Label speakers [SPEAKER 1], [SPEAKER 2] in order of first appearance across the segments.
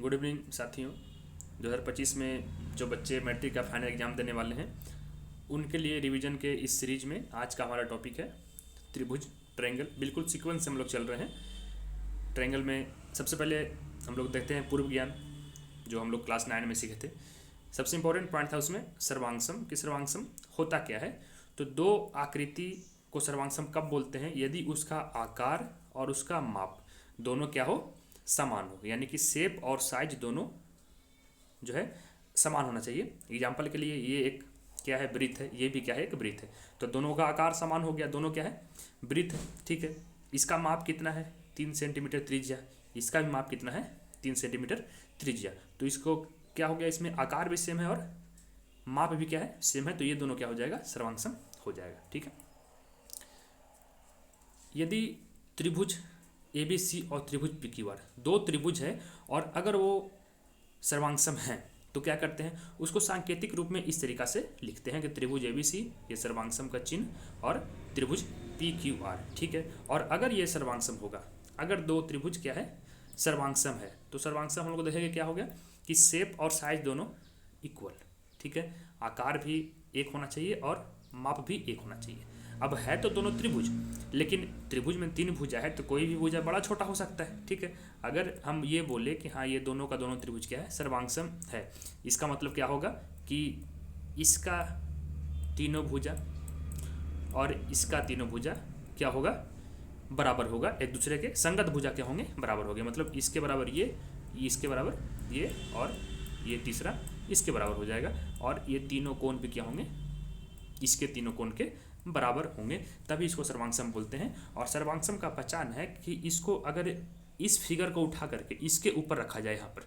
[SPEAKER 1] Good evening साथियों। 2025 में जो बच्चे मैट्रिक का फाइनल एग्जाम देने वाले हैं उनके लिए रिवीजन के इस सीरीज में आज का हमारा टॉपिक है त्रिभुज ट्रायंगल। बिल्कुल सीक्वेंस से हम लोग चल रहे हैं। ट्रायंगल में सबसे पहले हम लोग देखते हैं पूर्व ज्ञान, जो हम लोग क्लास 9 में सीखे थे। सबसे इंपॉर्टेंट पॉइंट था उसमें सर्वांगसम कि सर्वांगसम होता क्या है। तो दो आकृति को सर्वांगसम कब बोलते हैं? यदि उसका आकार और उसका माप दोनों क्या हो, समान हो, यानी कि शेप और साइज दोनों जो है समान होना चाहिए। एग्जाम्पल के लिए ये एक क्या है, वृत्त है, ये भी क्या है, एक वृत्त है। तो दोनों का आकार समान हो गया, दोनों क्या है, वृत्त है। ठीक है, इसका माप कितना है, 3 सेंटीमीटर त्रिज्या। इसका भी माप कितना है, 3 सेंटीमीटर त्रिज्या। तो इसको क्या हो गया, इसमें आकार भी सेम है और माप भी क्या है, सेम है। तो ये दोनों क्या हो जाएगा, सर्वांगसम हो जाएगा। ठीक है, यदि त्रिभुज ए बी सी और त्रिभुज पी क्यू आर दो त्रिभुज है और अगर वो सर्वांगसम है तो क्या करते हैं, उसको सांकेतिक रूप में इस तरीका से लिखते हैं कि त्रिभुज ए बी सी ये सर्वांगसम का चिन्ह और त्रिभुज पी क्यू आर। ठीक है, और अगर ये सर्वांगसम होगा, अगर दो त्रिभुज क्या है, सर्वांगसम है, तो सर्वांगसम हम लोग देखेंगे क्या हो गया कि शेप और साइज दोनों इक्वल। ठीक है, आकार भी एक होना चाहिए और माप भी एक होना चाहिए। अब है तो दोनों त्रिभुज, लेकिन त्रिभुज में 3 भुजा है तो कोई भी भुजा बड़ा छोटा हो सकता है। ठीक है, अगर हम ये बोले कि हाँ ये दोनों का दोनों त्रिभुज क्या है, सर्वांगसम है, इसका मतलब क्या होगा कि इसका तीनों भुजा और इसका तीनों भुजा क्या होगा, बराबर होगा, एक दूसरे के संगत भुजा क्या होंगे, बराबर होंगे। मतलब इसके बराबर ये इसके बराबर ये और ये तीसरा इसके बराबर हो जाएगा, और ये तीनों कोण भी क्या होंगे, इसके तीनों कोण के बराबर होंगे, तभी इसको सर्वांगसम बोलते हैं। और सर्वांगसम का पहचान है कि इसको अगर इस फिगर को उठा करके इसके ऊपर रखा जाए यहाँ पर,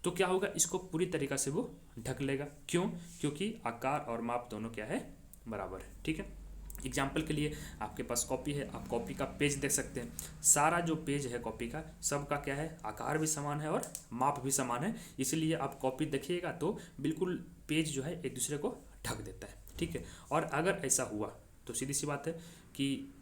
[SPEAKER 1] तो क्या होगा, इसको पूरी तरीक़ा से वो ढक लेगा। क्यों? क्योंकि आकार और माप दोनों क्या है, बराबर है। ठीक है, एग्जाम्पल के लिए आपके पास कॉपी है, आप कॉपी का पेज देख सकते हैं। सारा जो पेज है कॉपी का, सबका क्या है, आकार भी समान है और माप भी समान है। इसलिए आप कॉपी देखिएगा तो बिल्कुल पेज जो है एक दूसरे को ढक देता है। ठीक है, और अगर ऐसा हुआ तो सीधी सी बात है कि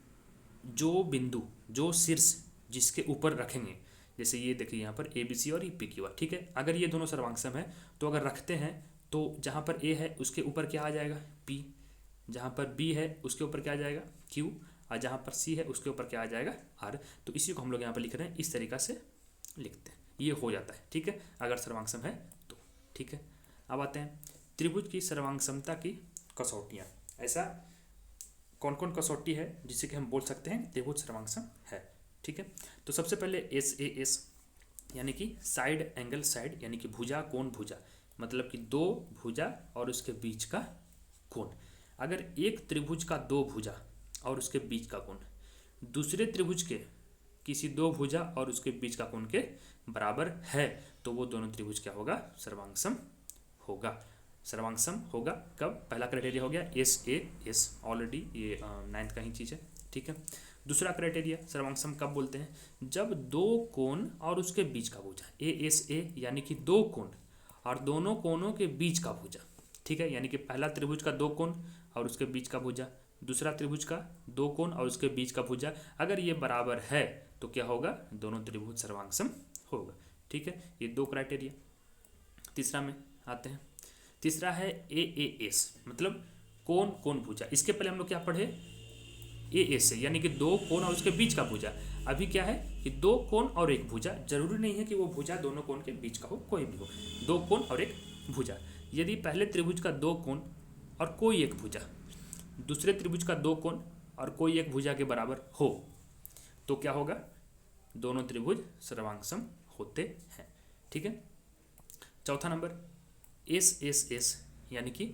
[SPEAKER 1] जो बिंदु, जो शीर्ष जिसके ऊपर रखेंगे, जैसे ये देखिए यहाँ पर ए बी सी और ये पी क्यू आर। ठीक है, अगर ये दोनों सर्वांगसम है तो अगर रखते हैं तो जहाँ पर ए है उसके ऊपर क्या आ जाएगा, पी, जहाँ पर बी है उसके ऊपर क्या आ जाएगा, क्यू, और जहाँ पर सी है उसके ऊपर क्या आ जाएगा, आर। तो इसी को हम लोग यहाँ पर लिख रहे हैं, इस तरीका से लिखते हैं, ये हो जाता है। ठीक है, अगर सर्वांगसम है तो। ठीक है, अब आते हैं त्रिभुज की सर्वांगसमता की कसौटियाँ। ऐसा कौन कौन कसौटी है जिससे कि हम बोल सकते हैं त्रिभुज सर्वांगसम है। ठीक है, तो सबसे पहले एस ए एस यानी कि साइड एंगल साइड, यानी कि भुजा कोण भुजा, मतलब कि दो भुजा और उसके बीच का कोण। अगर एक त्रिभुज का दो भुजा और उसके बीच का कोण दूसरे त्रिभुज के किसी दो भुजा और उसके बीच का कोण के बराबर है तो वो दोनों त्रिभुज क्या होगा, सर्वांगसम होगा। सर्वांगसम होगा कब? पहला क्राइटेरिया हो गया एस ए एस, ऑलरेडी ये 9th का ही चीज़ है। ठीक है, दूसरा क्राइटेरिया सर्वांगसम कब बोलते हैं, जब दो कोण और उसके बीच का भुजा, ए एस ए यानी कि दो कोण और दोनों कोणों के बीच का भुजा। ठीक है, यानी कि पहला त्रिभुज का दो कोण और उसके बीच का भुजा, दूसरा त्रिभुज का दो कोण और उसके बीच का भुजा, अगर ये बराबर है तो क्या होगा, दोनों त्रिभुज सर्वांगसम होगा। ठीक है, ये दो क्राइटेरिया। तीसरा में आते हैं, तीसरा है ए ए एस, मतलब कोण कोण भुजा। इसके पहले हम लोग क्या पढ़े, ए एस से, यानी कि दो कोण और उसके बीच का भुजा। अभी क्या है कि दो कोण और एक भुजा, जरूरी नहीं है कि वो भुजा दोनों कोण के बीच का हो, कोई भी हो, दो कोण और एक भुजा। यदि पहले त्रिभुज का दो कोण और कोई एक भुजा दूसरे त्रिभुज का दो कोण और कोई एक भुजा के बराबर हो तो क्या होगा, दोनों त्रिभुज सर्वांगसम होते हैं। ठीक है, चौथा नंबर एस एस एस यानी कि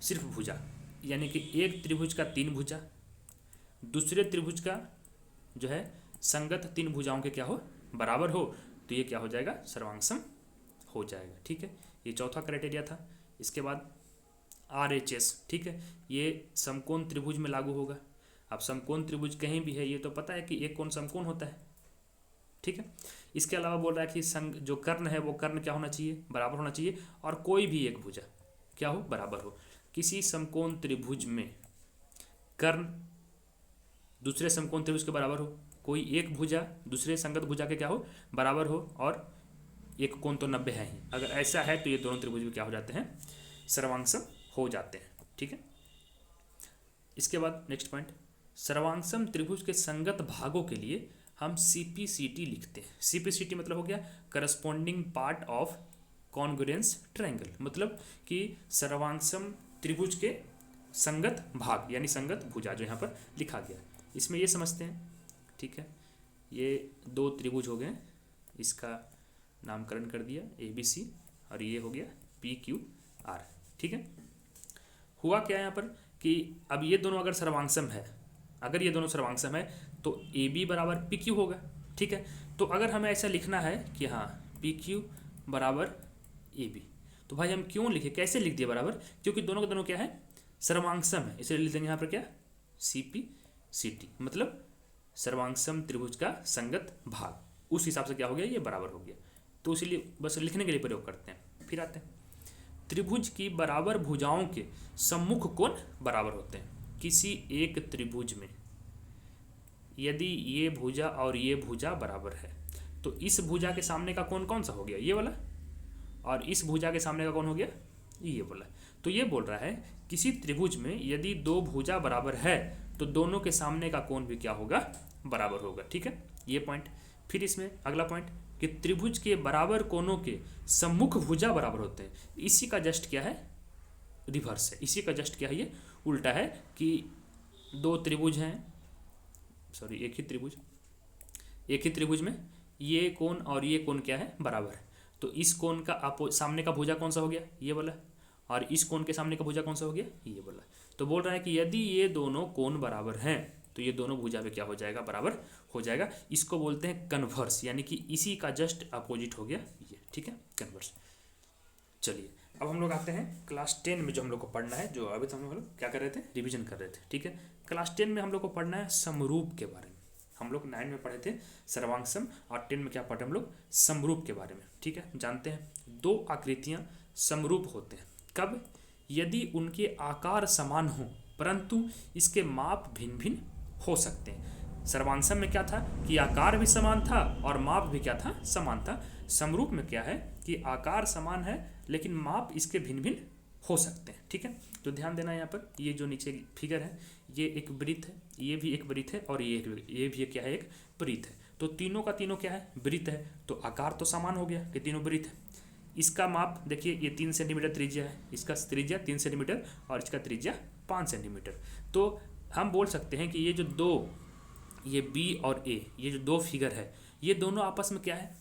[SPEAKER 1] सिर्फ भुजा, यानी कि एक त्रिभुज का तीन भुजा दूसरे त्रिभुज का जो है संगत तीन भुजाओं के क्या हो, बराबर हो, तो ये क्या हो जाएगा, सर्वांगसम हो जाएगा। ठीक है, ये चौथा क्राइटेरिया था। इसके बाद आर एच एस। ठीक है, ये समकोण त्रिभुज में लागू होगा। अब समकोण त्रिभुज कहीं भी है, ये तो पता है कि एक कोण समकोण होता है। ठीक है, इसके अलावा बोल रहा है कि संग जो कर्ण है वो कर्ण क्या होना चाहिए, बराबर होना चाहिए, और कोई भी एक भुजा क्या हो, बराबर हो। किसी समकोण त्रिभुज में कर्ण दूसरे समकोण त्रिभुज के बराबर हो, कोई एक भुजा दूसरे संगत भुजा के क्या हो, बराबर हो, और एक कोण तो 90 है ही। अगर ऐसा है तो ये दोनों त्रिभुज भी क्या हो जाते हैं, सर्वांगसम हो जाते हैं। ठीक है, इसके बाद नेक्स्ट पॉइंट, सर्वांगसम त्रिभुज के संगत भागों के लिए हम CPCT लिखते हैं। CPCT मतलब हो गया corresponding part of congruence triangle, मतलब कि सर्वांगसम त्रिभुज के संगत भाग यानी संगत भुजा जो यहाँ पर लिखा गया। इसमें ये समझते हैं, ठीक है, ये दो त्रिभुज हो गए, इसका नामकरण कर दिया ABC और ये हो गया PQR। ठीक है, हुआ क्या यहाँ पर कि अब ये दोनों अगर सर्वांगसम है, अगर ये दोनों सर्वांगसम है तो AB बराबर PQ होगा। ठीक है, तो अगर हमें ऐसा लिखना है कि हाँ PQ बराबर AB, तो भाई हम क्यों लिखे, कैसे लिख दिए बराबर, क्योंकि दोनों के दोनों क्या है, सर्वांगसम है, इसलिए लिख देंगे यहाँ पर क्या, CPCT मतलब सर्वांगसम त्रिभुज का संगत भाग। उस हिसाब से क्या हो गया, ये बराबर हो गया, तो इसीलिए बस लिखने के लिए प्रयोग करते हैं। फिर आते हैं, त्रिभुज की बराबर भुजाओं के सम्मुख कोण बराबर होते हैं। किसी एक त्रिभुज में यदि ये भुजा और ये भुजा बराबर है तो इस भुजा के सामने का कोण कौन सा हो गया, ये वाला, और इस भुजा के सामने का कोण हो गया ये वाला। तो ये बोल रहा है किसी त्रिभुज में यदि दो भुजा बराबर है तो दोनों के सामने का कोण भी क्या होगा, बराबर होगा। ठीक है, ये पॉइंट। फिर इसमें अगला पॉइंट कि त्रिभुज के बराबर कोणों के सम्मुख भुजा बराबर होते हैं। इसी का जस्ट क्या है, रिवर्स है, इसी का जस्ट क्या है, ये उल्टा है कि दो त्रिभुज हैं, सॉरी एक ही त्रिभुज में ये कोण और ये कोण क्या है, बराबर है। तो इस कोण का सामने का भुजा कौन सा हो गया, ये वाला, और इस कोण के सामने का भुजा कौन सा हो गया, ये वाला। तो बोल रहा है कि यदि ये दोनों कोण बराबर हैं तो ये दोनों भुजा पे क्या हो जाएगा, बराबर हो जाएगा। इसको बोलते हैं कन्वर्स, यानी कि इसी का जस्ट अपोजिट हो गया ये। ठीक है, कन्वर्स। चलिए अब हम लोग आते हैं क्लास 10 में, जो हम लोग को पढ़ना है, जो अभी तो हम लोग क्या कर रहे थे, रिवीजन कर रहे थे। ठीक है, क्लास 10 में हम लोग को पढ़ना है समरूप के बारे में। हम लोग 9 में पढ़े थे सर्वांगसम और 10 में क्या पढ़े हम लोग, समरूप के बारे में। ठीक है, जानते हैं दो आकृतियां समरूप होते हैं कब, यदि उनके आकार समान हो परंतु इसके माप भिन्न भिन्न हो सकते हैं। सर्वांगसम में क्या था कि आकार भी समान था और माप भी क्या था, समान था। समरूप में क्या है कि आकार समान है लेकिन माप इसके भिन्न भिन्न हो सकते हैं। ठीक है, तो ध्यान देना यहाँ पर, ये जो नीचे फिगर है ये एक वृत्त है, ये भी एक वृत्त है और ये भी क्या है, एक वृत्त है। तो तीनों का तीनों क्या है, वृत्त है, तो आकार तो समान हो गया कि तीनों वृत्त है। इसका माप देखिए, ये 3 सेंटीमीटर त्रिज्या है, इसका त्रिज्या 3 सेंटीमीटर और इसका त्रिज्या 5 सेंटीमीटर। तो हम बोल सकते हैं कि ये जो दो, ये B और A, ये जो दो फिगर है, ये दोनों आपस में क्या है,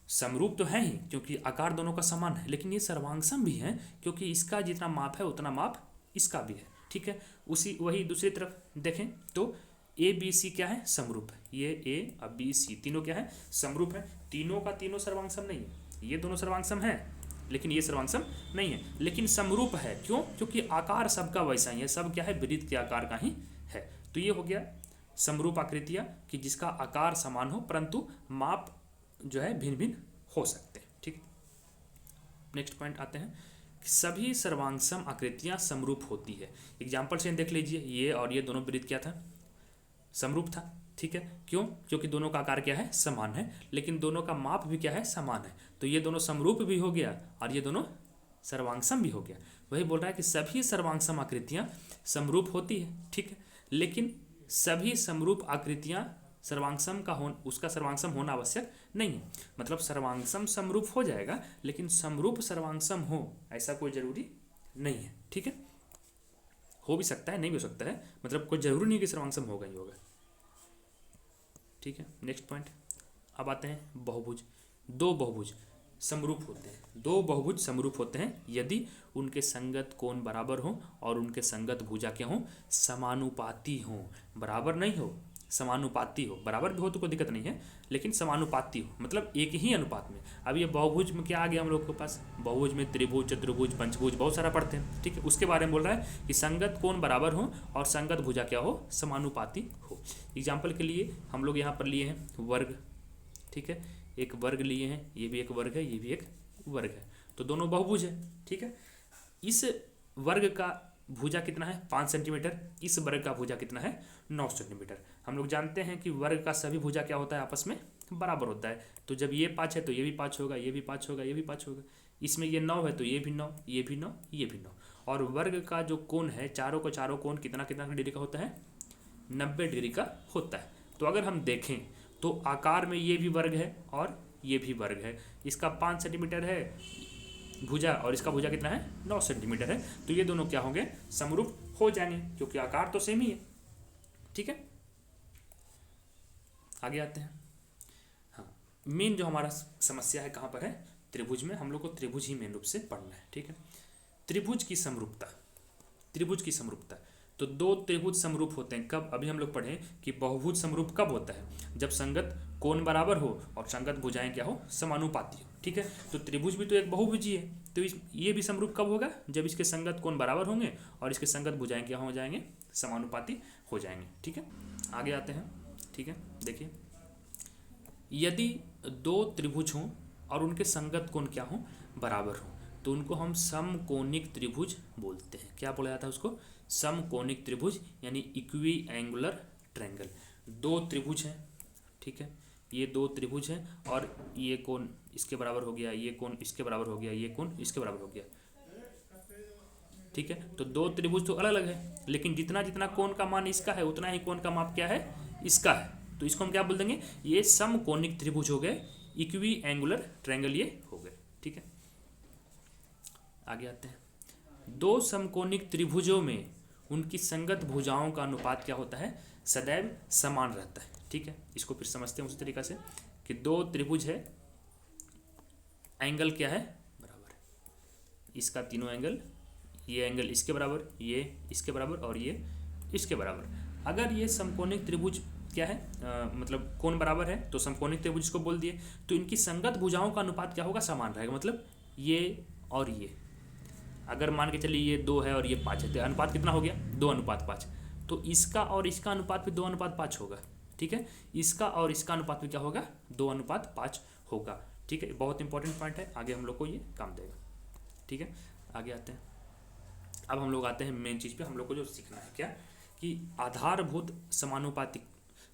[SPEAKER 1] समरूप तो है ही क्योंकि आकार दोनों का समान है, लेकिन ये सर्वांगसम भी है क्योंकि इसका जितना माप है उतना माप इसका भी है। ठीक है, वही दूसरी तरफ देखें तो ABC क्या है, समरूप है, ये A और BC तीनों क्या है, समरूप है। तीनों का तीनों सर्वांगसम नहीं है, ये दोनों सर्वांगसम है लेकिन ये सर्वांगसम नहीं है, लेकिन समरूप है। क्यों, क्योंकि आकार सबका वैसा ही है, सब क्या है, वृत्त के आकार का ही है। तो ये हो गया समरूप आकृतियाँ कि जिसका आकार समान हो परंतु माप जो है भिन्न भिन्न हो सकते हैं। ठीक, नेक्स्ट पॉइंट आते हैं, सभी सर्वांगसम आकृतियां समरूप होती है। एग्जाम्पल से देख लीजिए, ये और ये दोनों वृत्त क्या था, समरूप था। ठीक है, क्यों, क्योंकि दोनों का आकार क्या है, समान है, लेकिन दोनों का माप भी क्या है, समान है। तो ये दोनों समरूप भी हो गया और ये दोनों सर्वांगसम भी हो गया। वही बोल रहा है कि सभी सर्वांगसम आकृतियां समरूप होती है। ठीक है, लेकिन सभी समरूप आकृतियां सर्वांगसम का उसका सर्वांगसम होना आवश्यक नहीं है। मतलब सर्वांगसम समरूप हो जाएगा लेकिन समरूप सर्वांगसम हो ऐसा कोई जरूरी नहीं है। ठीक है, हो भी सकता है, नहीं भी हो सकता है, मतलब कोई जरूरी नहीं कि सर्वांगसम होगा ही होगा। ठीक है, नेक्स्ट पॉइंट। अब आते हैं बहुभुज। दो बहुभुज समरूप होते हैं, दो बहुभुज समरूप होते हैं यदि उनके संगत कोण बराबर हो और उनके संगत भुजा क्या हो, समानुपाती हो। बराबर नहीं हो, समानुपाती हो। बराबर भी हो तो कोई दिक्कत नहीं है, लेकिन समानुपाती हो मतलब एक ही अनुपात में। अब ये बहुभुज में क्या आ गया हम लोग के पास, बहुभुज में त्रिभुज, चतुर्भुज, पंचभुज बहुत सारा पढ़ते हैं। ठीक है, उसके बारे में बोल रहा है कि संगत कोण बराबर हो और संगत भुजा क्या हो, समानुपाती हो। एग्जाम्पल के लिए हम लोग यहाँ पर लिए हैं वर्ग। ठीक है, एक वर्ग लिए हैं, ये भी एक वर्ग है, ये भी एक वर्ग है, तो दोनों बहुभुज है। ठीक है, इस वर्ग का भुजा कितना है, 5 सेंटीमीटर, इस वर्ग का भुजा कितना है, 9 सेंटीमीटर। हम लोग जानते हैं कि वर्ग का सभी भुजा क्या होता है, आपस में बराबर होता है। तो जब ये 5 है तो ये भी 5 होगा, ये भी 5 होगा, ये भी 5 होगा। इसमें ये 9 है तो ये भी 9, ये भी 9, ये भी 9। और वर्ग का जो कोण है, चारों कोण कितना कितना डिग्री का होता है, 90 डिग्री का होता है। तो अगर हम देखें तो आकार में ये भी वर्ग है और ये भी वर्ग है। इसका 5 सेंटीमीटर है भुजा और इसका भुजा कितना है, 9 सेंटीमीटर है। तो ये दोनों क्या होंगे, समरूप हो जाएंगे, क्योंकि आकार तो सेम ही है। ठीक है, आगे आते हैं। हाँ, मेन जो हमारा समस्या है कहाँ पर है, त्रिभुज में। हम लोग को त्रिभुज ही मेन रूप से पढ़ना है। ठीक है, त्रिभुज की समरूपता। त्रिभुज की समरूपता, तो दो त्रिभुज समरूप होते हैं कब, अभी हम लोग पढ़े कि बहुभुज समरूप कब होता है, जब संगत कोण बराबर हो और संगत भुजाएं क्या हो, समानुपाती हो। ठीक है, तो त्रिभुज भी तो एक बहुभुजी है, तो ये भी समरूप कब होगा, जब इसके संगत कोण बराबर होंगे और इसके संगत भुजाएं क्या हो जाएंगे, समानुपाती हो जाएंगे। ठीक है, आगे आते हैं। ठीक है, देखिए, यदि दो त्रिभुज हों और उनके संगत कोण क्या हो, बराबर हो, तो उनको हम समकोणिक त्रिभुज बोलते हैं। क्या बोला जाता है उसको, समकोणिक त्रिभुज, यानी इक्वी एंगुलर ट्रायंगल। दो त्रिभुज हैं, ठीक है, ये दो त्रिभुज हैं और ये कोण इसके बराबर हो गया, ये कोण इसके बराबर हो गया, ये कोण इसके बराबर हो गया। ठीक है, तो दो त्रिभुज तो अलग अलग है, लेकिन जितना जितना कोण का मान इसका है उतना ही कोण का माप क्या है, इसका है। तो इसको हम क्या बोल देंगे, ये समकोणिक त्रिभुज हो गए, इक्वी एंगुलर ट्रायंगल ये हो गए। ठीक है, आगे आते हैं। दो समकोणिक त्रिभुजों में उनकी संगत भुजाओं का अनुपात क्या होता है, सदैव समान रहता है। ठीक है, इसको फिर समझते हैं उसी तरीका से कि दो त्रिभुज है, एंगल क्या है, बराबर है, इसका तीनों एंगल, ये एंगल इसके बराबर, ये इसके बराबर और ये इसके बराबर। अगर ये समकोणिक त्रिभुज क्या है, मतलब कोण बराबर है, तो समकोणिक त्रिभुज इसको बोल दिए, तो इनकी संगत भुजाओं का अनुपात क्या होगा, समान रहेगा। मतलब ये और ये, अगर मान के चलिए ये 2 है और ये 5 है, तो अनुपात कितना हो गया, 2:5। तो इसका और इसका अनुपात भी 2:5 होगा। ठीक है, इसका और इसका अनुपात भी क्या होगा, 2:5 होगा। ठीक है, बहुत इंपॉर्टेंट पॉइंट है, आगे हम लोग को ये काम देगा। ठीक है, आगे आते हैं। अब हम लोग आते हैं मेन चीज़ पे, हम लोग को जो सीखना है क्या, कि आधारभूत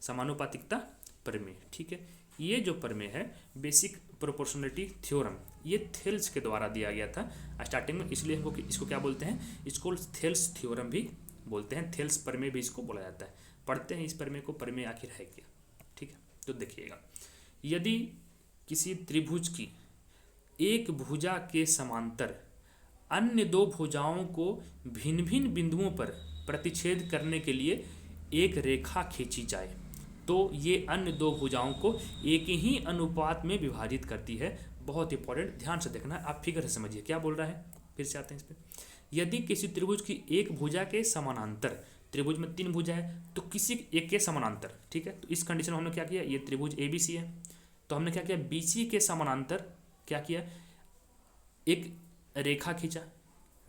[SPEAKER 1] समानुपातिकता प्रमेय। ठीक है, ये जो प्रमेय है, बेसिक प्रोपोर्शनलिटी थ्योरम, ये थेल्स के द्वारा दिया गया था स्टार्टिंग में, इसलिए हमको इसको क्या बोलते हैं, इसको थेल्स थ्योरम भी बोलते हैं, थेल्स प्रमेय भी इसको बोला जाता है। पढ़ते हैं इस प्रमेय को, प्रमेय आखिर है क्या। ठीक है, तो देखिएगा, यदि किसी त्रिभुज की एक भुजा के समांतर अन्य दो भुजाओं को भिन्न भिन्न बिंदुओं पर प्रतिच्छेद करने के लिए एक रेखा खींची जाए, तो ये अन्य दो भुजाओं को एक ही अनुपात में विभाजित करती है। बहुत इंपॉर्टेंट, ध्यान से देखना है, आप फिगर से समझिए क्या बोल रहा है। फिर से आते हैं इस पर, यदि किसी त्रिभुज की एक भुजा के समानांतर, त्रिभुज में 3 भुजा है तो किसी एक के समानांतर, ठीक है, तो इस कंडीशन में हमने क्या किया, ये त्रिभुज ABC है, तो हमने क्या किया, BC के समानांतर क्या किया, एक रेखा खींचा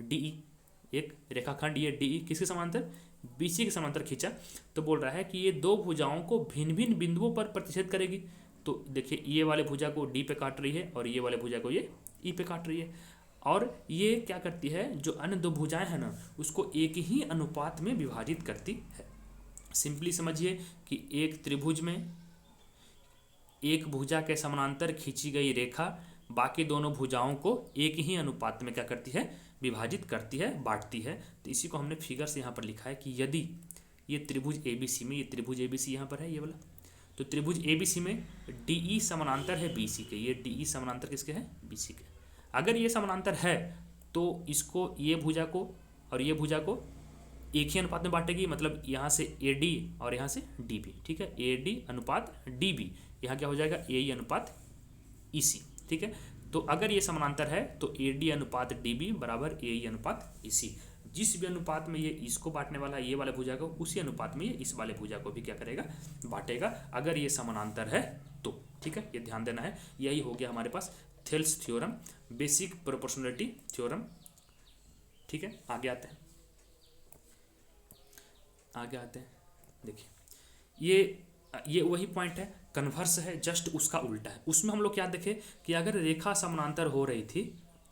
[SPEAKER 1] DE, एक रेखाखंड ये DE किसके समांतर, BC के समांतर खींचा। तो बोल रहा है कि ये दो भुजाओं को भिन्न भिन्न बिंदुओं पर प्रतिच्छेद करेगी। तो देखिए, ये वाले भुजा को D पे काट रही है और ये वाले भुजा को ये E पे काट रही है, और ये क्या करती है, जो अन्य दो भुजाएं हैं ना, उसको एक ही अनुपात में विभाजित करती है। सिंपली समझिए कि एक त्रिभुज में एक भुजा के समानांतर खींची गई रेखा बाकी दोनों भुजाओं को एक ही अनुपात में क्या करती है, विभाजित करती है, बांटती है। तो इसी को हमने फिगर से यहाँ पर लिखा है कि यदि ये त्रिभुज ABC में, ये त्रिभुज ABC यहाँ पर है ये वाला, तो त्रिभुज ABC में DE समानांतर है BC के, ये DE समानांतर किसके है, BC के। अगर ये समानांतर है तो इसको, ये भुजा को और ये भुजा को एक ही अनुपात में बांटेगी, मतलब यहाँ से AD और यहाँ से DB। ठीक है, AD अनुपात DB, यहाँ क्या हो जाएगा, AE अनुपात EC। ठीक है, तो अगर ये समानांतर है तो AD अनुपात DB बराबर AE अनुपात EC। जिस भी अनुपात में ये इसको बांटने वाला है, ये वाले भुजा को, उसी अनुपात में ये इस वाले भुजा को भी क्या करेगा, बांटेगा, अगर ये समानांतर है तो। ठीक है, ये ध्यान देना है। यही हो गया हमारे पास Thales theorem, basic proportionality theorem. ठीक है, आगे आते हैं, आगे आते हैं। देखिए, ये वही पॉइंट है, कन्वर्स है, जस्ट उसका उल्टा है। उसमें हम लोग क्या देखे कि अगर रेखा समानांतर हो रही थी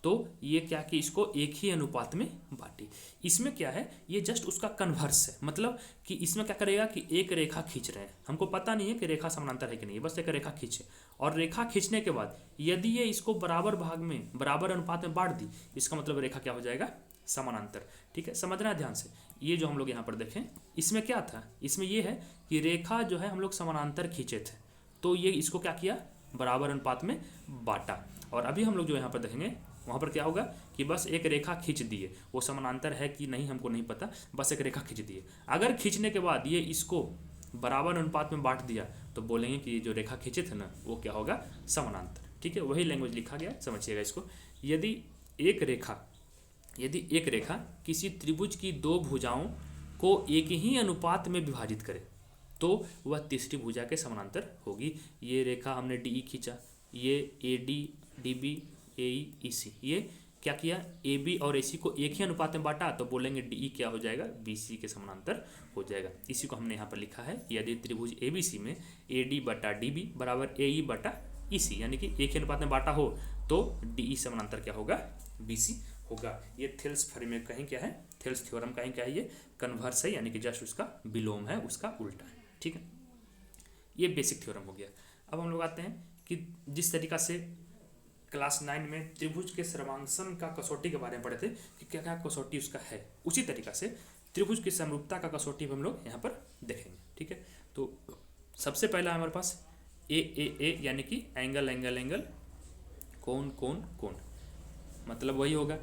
[SPEAKER 1] तो ये क्या कि इसको एक ही अनुपात में बांटी। इसमें क्या है, ये जस्ट उसका कन्वर्स है, मतलब कि इसमें क्या करेगा कि एक रेखा खींच रहे हैं, हमको पता नहीं है कि रेखा समानांतर है कि नहीं, बस एक रेखा खींचे, और रेखा खींचने के बाद यदि ये इसको बराबर भाग में बराबर अनुपात में बांट दी, इसका मतलब रेखा क्या हो जाएगा, समानांतर। ठीक है, समझना ध्यान से। ये जो हम लोग यहाँ पर देखें, इसमें क्या था, इसमें ये है कि रेखा जो है हम लोग समानांतर खींचे थे, तो ये इसको क्या किया, बराबर अनुपात में बांटा। और अभी हम लोग जो यहाँ पर देखेंगे वहाँ पर क्या होगा कि बस एक रेखा खींच दिए, वो समानांतर है कि नहीं हमको नहीं पता, बस एक रेखा खींच दिए। अगर खींचने के बाद ये इसको बराबर अनुपात में बांट दिया तो बोलेंगे कि ये जो रेखा खींचे थे ना वो क्या होगा, समानांतर। ठीक है, वही लैंग्वेज लिखा गया, समझिएगा इसको। यदि एक रेखा किसी त्रिभुज की दो भुजाओं को एक ही अनुपात में विभाजित करे तो वह तीसरी भुजा के समानांतर होगी। ये रेखा हमने डी खींचा, ये ए डी डी बी ए ई सी, ये क्या किया, ए बी और ए सी को एक ही अनुपात में बांटा, तो बोलेंगे डी क्या हो जाएगा, बी सी के समानांतर हो जाएगा। इसी को हमने यहाँ पर लिखा है, यदि त्रिभुज ए बी सी में ए डी बटा डी बी बराबर ए ई बटा ई सी, यानी कि एक ही अनुपात में बांटा हो तो डी ई समानांतर क्या होगा, बी सी होगा। ये थेल्स थ्योरम में कहीं क्या है, थेल्स थ्योरम कहीं क्या है, ये कन्वर्स है, यानी कि जस्ट उसका विलोम है, उसका उल्टा है। ठीक है, ये बेसिक थ्योरम हो गया। अब हम लोग आते हैं कि जिस तरीका से क्लास 9 में त्रिभुज के सर्वांगसम का कसौटी के बारे में पढ़े थे कि क्या क्या कसौटी उसका है, उसी तरीका से त्रिभुज की समरूपता का कसौटी हम लोग यहाँ पर देखेंगे। ठीक है, तो सबसे पहला हमारे पास ए यानी कि एंगल एंगल एंगल, कोण कोण कोण, मतलब वही होगा।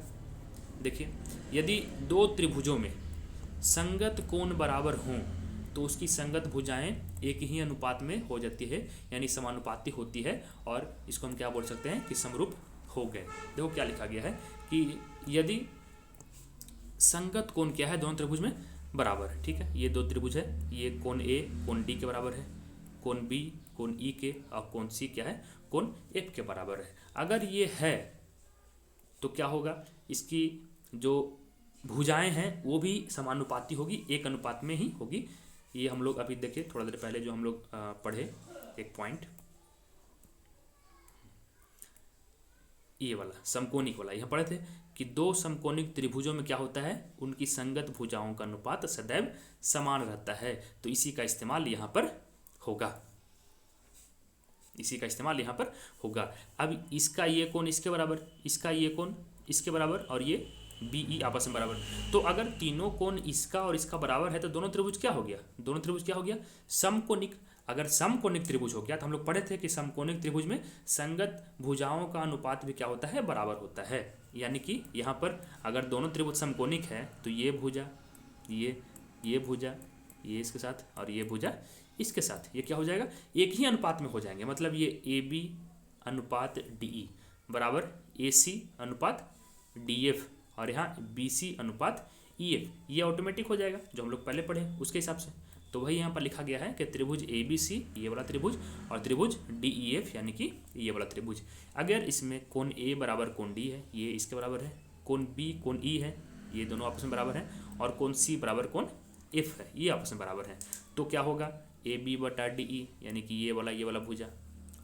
[SPEAKER 1] देखिए, यदि दो त्रिभुजों में संगत कोण बराबर हों तो उसकी संगत भुजाएं एक ही अनुपात में हो जाती है, यानी समानुपाती होती है, और इसको हम क्या बोल सकते हैं कि समरूप हो गए। देखो क्या लिखा गया है कि यदि संगत कोण क्या है, दोनों त्रिभुज में बराबर है। ठीक है, ये दो त्रिभुज है, ये कोण ए कोण डी के बराबर है, कोण बी कोण ई के, और कोण सी क्या है, कोण एफ के बराबर है। अगर ये है तो क्या होगा, इसकी जो भुजाएं हैं वो भी समानुपाती होगी, एक अनुपात में ही होगी। ये हम लोग अभी देखे थोड़ा देर पहले जो हम लोग पढ़े एक पॉइंट, ये वाला समकोणिक वाला, यहाँ पढ़े थे कि दो समकोणिक त्रिभुजों में क्या होता है, उनकी संगत भुजाओं का अनुपात सदैव समान रहता है। तो इसी का इस्तेमाल यहाँ पर होगा, इसी का इस्तेमाल यहाँ पर होगा। अब इसका ये कोण इसके बराबर, इसका ये कोण इसके बराबर, और ये बी ई आपस में बराबर। तो अगर तीनों कोण इसका और इसका बराबर है तो दोनों त्रिभुज क्या हो गया, दोनों त्रिभुज क्या हो गया, समकोणिक। अगर समकोणिक त्रिभुज हो गया तो हम लोग पढ़े थे कि समकोणिक त्रिभुज में संगत भुजाओं का अनुपात भी क्या होता है, बराबर होता है। यानी कि यहाँ पर अगर दोनों त्रिभुज समकोणिक है तो ये भुजा, ये भुजा, ये इसके साथ, और ये भुजा इसके साथ, ये क्या हो जाएगा, एक ही अनुपात में हो जाएंगे। मतलब ये ए बी अनुपात डी ई बराबर ए सी अनुपात डी एफ, और यहाँ बी सी अनुपात ई एफ, ये ऑटोमेटिक हो जाएगा जो हम लोग पहले पढ़े उसके हिसाब से। तो वही यहाँ पर लिखा गया है कि त्रिभुज ए बी सी ये वाला त्रिभुज, और त्रिभुज डी ई एफ यानी कि ये वाला त्रिभुज, अगर इसमें कोण ए बराबर कोण डी है, ये इसके बराबर है, कोण बी कोण ई है, ये दोनों आपस में बराबर हैं, और कोण सी बराबर कोण एफ है, ये आपस में बराबर हैं, तो क्या होगा, ए बी बटा डी ई यानी कि ये वाला भुजा,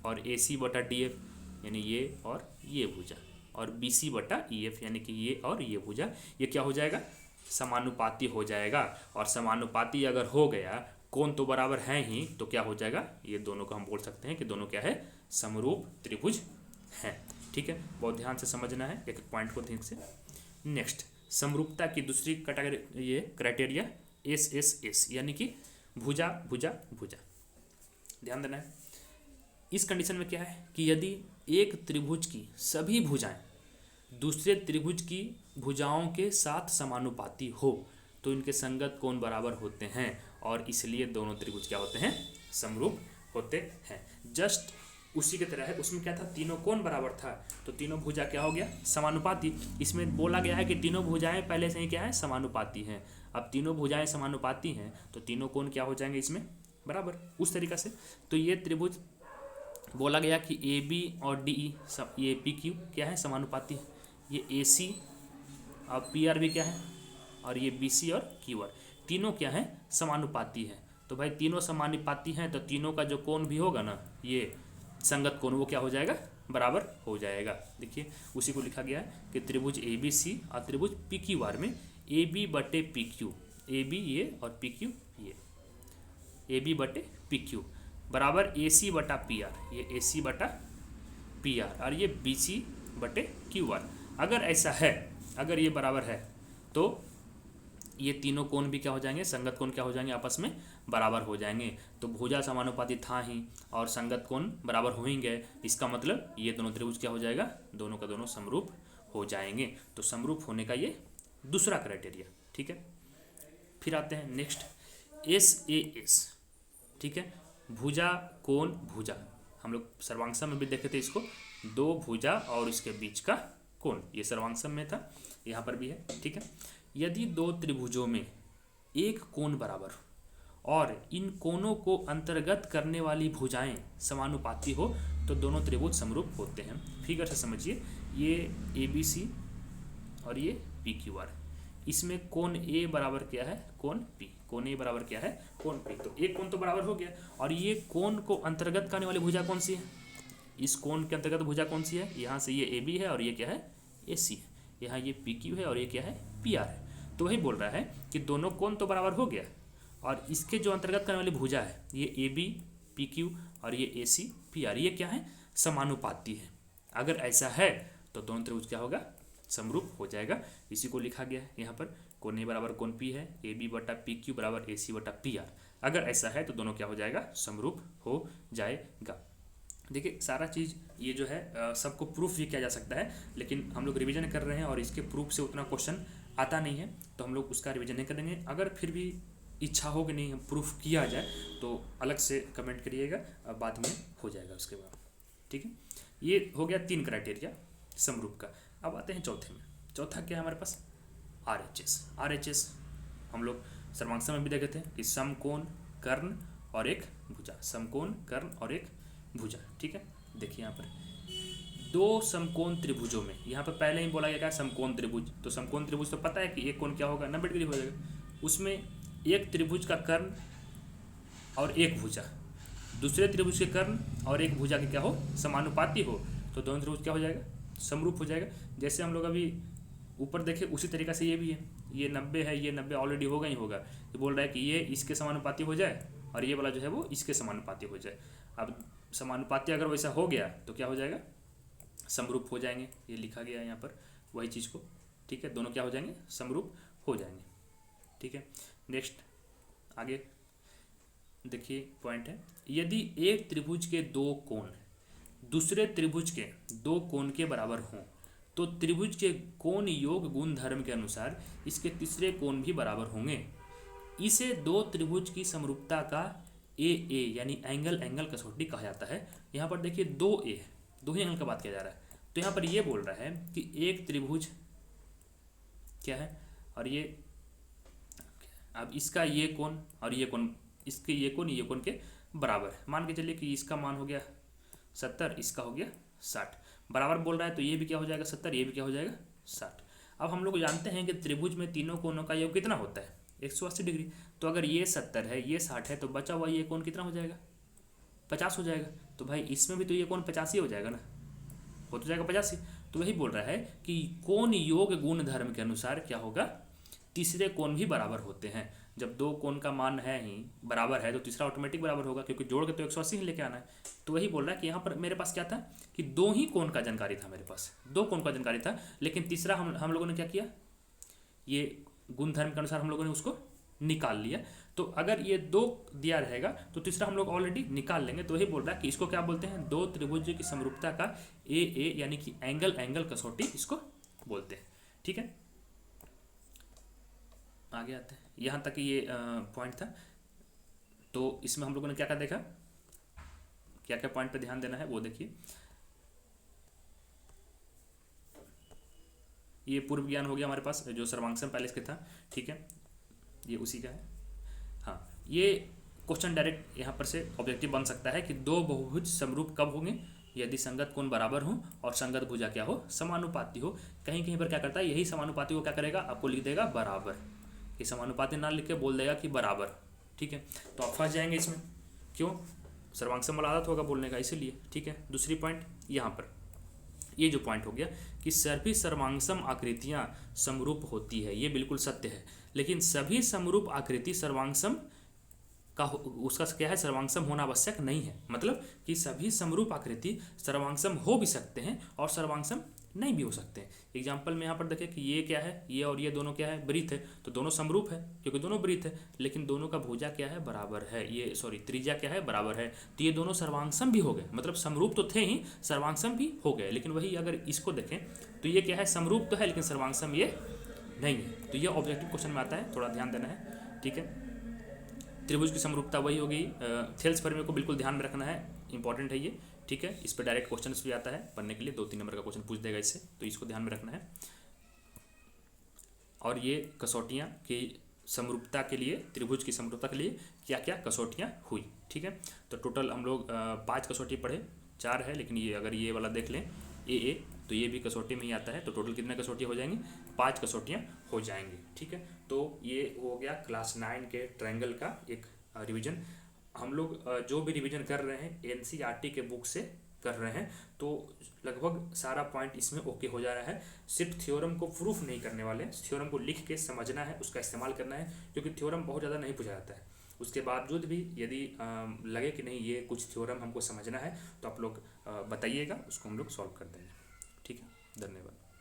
[SPEAKER 1] और ए सी बटा डी एफ यानी ये और ये भुजा, और बी सी बटा ई एफ यानी कि ये और ये भुजा, ये क्या हो जाएगा, समानुपाती हो जाएगा। और समानुपाती अगर हो गया, कोण तो बराबर है ही, तो क्या हो जाएगा, ये दोनों को हम बोल सकते हैं कि दोनों क्या है, समरूप त्रिभुज हैं। ठीक है, बहुत ध्यान से समझना है एक पॉइंट को ठीक से। नेक्स्ट, समरूपता की दूसरी कैटेगरी, ये क्राइटेरिया एस एस एस यानी कि भुजा भुजा भुजा, ध्यान देना है। इस कंडीशन में क्या है कि यदि एक त्रिभुज की सभी भुजाएं दूसरे त्रिभुज की भुजाओं के साथ समानुपाती हो तो इनके संगत कोण बराबर होते हैं, और इसलिए दोनों त्रिभुज क्या होते हैं, समरूप होते हैं। जस्ट उसी की तरह है, उसमें क्या था, तीनों कोण बराबर था तो तीनों भुजा क्या हो गया, समानुपाती। इसमें बोला गया है कि तीनों भुजाएं पहले से ही क्या है, समानुपाती हैं। अब तीनों भुजाएं समानुपाती हैं तो तीनों कोण क्या हो जाएंगे इसमें, बराबर, उस तरीक़ा से। तो ये त्रिभुज बोला गया कि ए बी और डी ई सब, ये पी क्यू क्या है, समानुपाती है, ये ए सी और पी आर भी क्या है, और ये बी सी और क्यू आर तीनों क्या है, समानुपाती है। तो भाई तीनों समानुपाती हैं तो तीनों का जो कोण भी होगा ना, ये संगत कोण, वो क्या हो जाएगा, बराबर हो जाएगा। देखिए उसी को लिखा गया है कि त्रिभुज ए बी सी और त्रिभुज पी क्यू आर में ए बी बटे पी क्यू, ए बी ये और पी क्यू ये, ए बी बटे पी क्यू बराबर ए सी बटा पी आर, ये ए सी बटा पी आर और ये बी सी बटे क्यू आर। अगर ऐसा है, अगर ये बराबर है तो ये तीनों कोण भी क्या हो जाएंगे, संगत कोण क्या हो जाएंगे, आपस में बराबर हो जाएंगे। तो भुजा समानुपाती था ही और संगत कोण बराबर हो ही गए, इसका मतलब ये दोनों त्रिभुज क्या हो जाएगा, दोनों का दोनों समरूप हो जाएंगे। तो समरूप होने का ये दूसरा क्राइटेरिया। ठीक है, फिर आते हैं नेक्स्ट एस ए एस। ठीक है, भुजा कोण भुजा, हम लोग सर्वांगसम में भी देखे थे इसको, दो भुजा और इसके बीच का कोण, ये सर्वांगसम में था, यहाँ पर भी है। ठीक है, यदि दो त्रिभुजों में एक कोण बराबर और इन कोणों को अंतर्गत करने वाली भुजाएं समानुपाती हो तो दोनों त्रिभुज समरूप होते हैं। फिगर से समझिए, ये ए बी सी और ये पी क्यू आर, इसमें कोण ए बराबर क्या है, कोण पी, कोण ए बराबर क्या है, कोण पी। तो एक कोण तो बराबर हो गया और ये कोण को अंतर्गत करने वाली भुजा कौन सी है, इस कोण के अंतर्गत भुजा कौन सी है, यहाँ से ये ए बी है और ये क्या है, ए सी है, यहाँ ये पी क्यू है और ये क्या है, पी आर है। तो वही बोल रहा है कि दोनों कोण तो बराबर हो गया और इसके जो अंतर्गत करने वाली भुजा है, ये ए बी पी क्यू और ये ए सी पी आर, ये क्या है, समानुपाती है। अगर ऐसा है तो दोनों त्रिभुज क्या होगा, समरूप हो जाएगा। इसी को लिखा गया है यहाँ पर, कोण ए बराबर कोण पी है, ए बी बटा पी क्यू बराबर ए सी बटा पी आर। अगर ऐसा है तो दोनों क्या हो जाएगा, समरूप हो जाएगा। देखिए सारा चीज़ ये जो है सबको प्रूफ भी किया जा सकता है, लेकिन हम लोग रिवीजन कर रहे हैं और इसके प्रूफ से उतना क्वेश्चन आता नहीं है तो हम लोग उसका रिवीजन नहीं करेंगे। अगर फिर भी इच्छा हो कि नहीं प्रूफ किया जाए तो अलग से कमेंट करिएगा, बाद में हो जाएगा उसके बाद। ठीक है, ये हो गया 3 क्राइटेरिया समरूप का। अब आते हैं चौथे में। चौथा क्या है हमारे पास, R H S. R H S हम लोग सर्वांगसम में भी देखे थे कि समकोण कर्ण और एक भुजा, समकोण कर्ण और एक भुजा। ठीक है, देखिए यहाँ पर दो समकोण त्रिभुजों में, यहाँ पर पहले ही बोला गया क्या, समकोण त्रिभुज। तो समकोण त्रिभुज तो पता है कि एक कोण क्या होगा, 90 डिग्री हो जाएगा। उसमें एक त्रिभुज का कर्ण और एक भुजा, दूसरे त्रिभुज के कर्ण और एक भुजा के क्या हो, समानुपाती हो, तो दोनों त्रिभुज क्या हो जाएगा, समरूप हो जाएगा। जैसे हम लोग अभी ऊपर देखे उसी तरीका से ये भी है, ये 90 है, ये 90 ऑलरेडी होगा ही होगा। ये बोल रहा है कि ये इसके समानुपाती हो जाए और ये वाला जो है वो इसके समानुपाती हो जाए। अब समानुपाती अगर वैसा हो गया तो क्या हो जाएगा, समरूप हो जाएंगे। ये लिखा गया है यहाँ पर वही चीज़ को। ठीक है, दोनों क्या हो जाएंगे, समरूप हो जाएंगे। ठीक है, नेक्स्ट आगे देखिए पॉइंट है, यदि एक त्रिभुज के दो कोण दूसरे त्रिभुज के दो कोण के बराबर हों तो त्रिभुज के कोण योग गुण धर्म के अनुसार इसके तीसरे कोण भी बराबर होंगे। इसे दो त्रिभुज की समरूपता का ए यानी एंगल कसौटी कहा जाता है। यहाँ पर देखिए दो ही एंगल का बात किया जा रहा है। तो यहाँ पर ये बोल रहा है कि एक त्रिभुज क्या है और ये, अब इसका ये कोण और ये कोण, इसके ये कोण के बराबर है। मान के चलिए कि इसका मान हो गया 70, इसका हो गया 60, बराबर बोल रहा है तो ये भी क्या हो जाएगा 70, ये भी क्या हो जाएगा 60। अब हम लोग जानते हैं कि त्रिभुज में तीनों कोणों का योग कितना होता है, 180 डिग्री। तो अगर ये 70 है, ये 60 है, तो बचा हुआ ये कोण कितना हो जाएगा, 50 हो जाएगा। तो भाई इसमें भी तो ये कोण 50 ही हो जाएगा ना, हो तो जाएगा 50 ही। तो वही बोल रहा है कि कोण योग गुण धर्म के अनुसार क्या होगा, तीसरे कोण भी बराबर होते हैं। जब दो कोण का मान है ही बराबर है तो तीसरा ऑटोमेटिक बराबर होगा, क्योंकि जोड़ के तो 180 ही लेके आना है। तो वही बोल रहा है कि यहाँ पर मेरे पास क्या था कि दो ही कोण का जानकारी था, मेरे पास दो कोण का जानकारी था, लेकिन तीसरा हम लोगों ने क्या किया, ये गुण धर्म के अनुसार हम लोगों ने उसको निकाल लिया। तो अगर ये दो दिया रहेगा तो तीसरा हम लोग ऑलरेडी निकाल लेंगे। तो वही बोल रहा है कि इसको क्या बोलते हैं, दो त्रिभुज की समरूपता का ए यानी कि एंगल कसौटी इसको बोलते हैं। ठीक है, आगे आते हैं, यहाँ तक ये पॉइंट था। तो इसमें हम लोगों ने क्या क्या देखा, क्या क्या पॉइंट पे ध्यान देना है वो देखिए। ये पूर्व ज्ञान हो गया हमारे पास, जो सर्वांगसम पैलेस के था। ठीक है, ये उसी का है। हाँ, ये क्वेश्चन डायरेक्ट यहाँ पर से ऑब्जेक्टिव बन सकता है कि दो बहुभुज समरूप कब होंगे, यदि संगत कोण बराबर हो और संगत भुजा क्या हो, समानुपाती हो। कहीं कहीं पर क्या करता है, यही समानुपाती को क्या करेगा, आपको लिख देगा बराबर। ये समानुपाती ना लिख के बोल देगा कि बराबर। ठीक है, तो आप फंस जाएंगे इसमें, क्यों, सर्वांगसम वाला आदत होगा बोलने का, इसीलिए। ठीक है, दूसरी पॉइंट यहाँ पर ये जो पॉइंट हो गया कि सभी सर्वांगसम आकृतियां समरूप होती है, ये बिल्कुल सत्य है, लेकिन सभी समरूप आकृति सर्वांगसम का उसका क्या है, सर्वांगसम होना आवश्यक नहीं है। मतलब कि सभी समरूप आकृति सर्वांगसम हो भी सकते हैं और सर्वांगसम नहीं भी हो सकते हैं। एग्जाम्पल में यहाँ पर देखें कि ये क्या है, ये और ये दोनों क्या है, वृत्त है, तो दोनों समरूप है क्योंकि दोनों वृत्त है, लेकिन दोनों का भुजा क्या है, बराबर है, ये सॉरी त्रिज्या क्या है, बराबर है, तो ये दोनों सर्वांगसम भी हो गए। मतलब समरूप तो थे ही, सर्वांगसम भी हो गए। लेकिन वही अगर इसको देखें तो ये क्या है, समरूप तो है लेकिन सर्वांगसम ये नहीं है। तो ये ऑब्जेक्टिव क्वेश्चन में आता है, थोड़ा ध्यान देना है, ठीक है। त्रिभुज की समरूपता वही होगी, थेल्स प्रमेय को बिल्कुल ध्यान में रखना है, इंपॉर्टेंट है ये, ठीक है। इस पर डायरेक्ट क्वेश्चन भी आता है पढ़ने के लिए, 2-3 नंबर का क्वेश्चन पूछ देगा इससे, तो इसको ध्यान में रखना है। और ये कसौटियाँ की समरूपता के लिए, त्रिभुज की समरूपता के लिए क्या क्या कसौटियाँ हुई, ठीक है। तो टोटल हम लोग 5 कसौटी पढ़े, 4 है, लेकिन ये अगर ये वाला देख लें ए तो ये भी कसौटी में ही आता है, तो टोटल कितने कसौटियाँ हो जाएंगी, 5 कसौटियाँ हो जाएंगी, ठीक है। तो ये हो गया क्लास 9 के ट्रायंगल का एक रिवीजन। हम लोग जो भी रिवीजन कर रहे हैं एनसीईआरटी के बुक से कर रहे हैं, तो लगभग सारा पॉइंट इसमें ओके हो जा रहा है। सिर्फ थ्योरम को प्रूफ नहीं करने वाले, थ्योरम को लिख के समझना है, उसका इस्तेमाल करना है, क्योंकि थ्योरम बहुत ज़्यादा नहीं पूछा जाता है। उसके बावजूद भी यदि लगे कि नहीं ये कुछ थ्योरम हमको समझना है, तो आप लोग बताइएगा, उसको हम लोग सॉल्व कर देंगे, ठीक है। धन्यवाद।